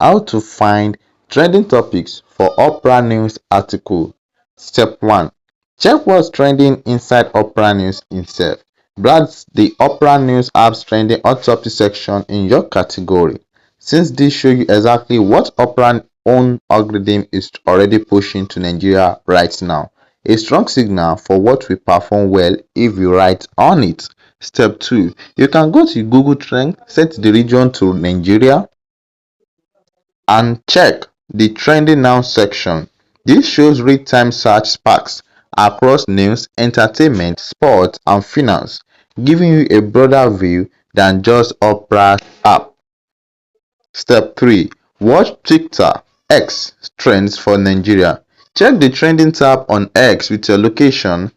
How to find trending topics for Opera News article. Step 1. Check what's trending inside Opera News itself. Browse the Opera News app's trending hot topic section in your category. Since this shows you exactly what Opera's own algorithm is already pushing to Nigeria right now. A strong signal for what will perform well if you write on it. Step 2. You can go to Google Trend, set the region to Nigeria, and check the Trending Now section. This shows real-time search sparks across news, entertainment, sports, and finance, giving you a broader view than just Opera's app. Step 3. Watch Twitter X trends for Nigeria. Check the trending tab on X with your location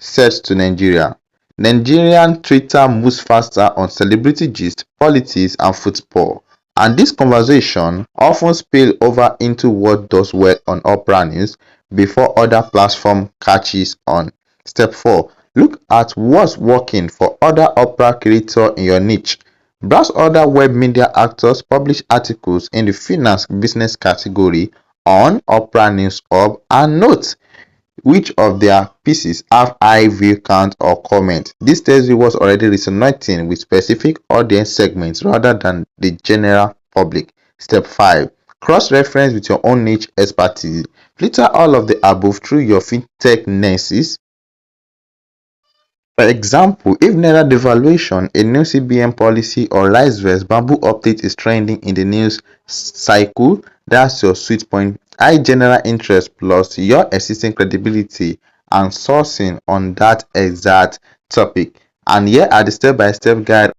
set to Nigeria. Nigerian Twitter moves faster on celebrity gist, politics, and football, and this conversation often spill over into what does well on Opera News before other platforms catches on. Step 4. Look at what's working for other Opera creators in your niche. Browse other web media actors publish articles in the finance business category on Opera News Hub and note which of their pieces have high view count or comment. This tells you what's already resonating with specific audience segments rather than the general public. Step 5. Cross-reference with your own niche expertise. Filter all of the above through your fintech nexus. For example, if Naira devaluation, a new CBN policy, or rice versus bamboo update is trending in the news cycle, that's your sweet point. High general interest plus your existing credibility and sourcing on that exact topic. And here are the step-by-step guide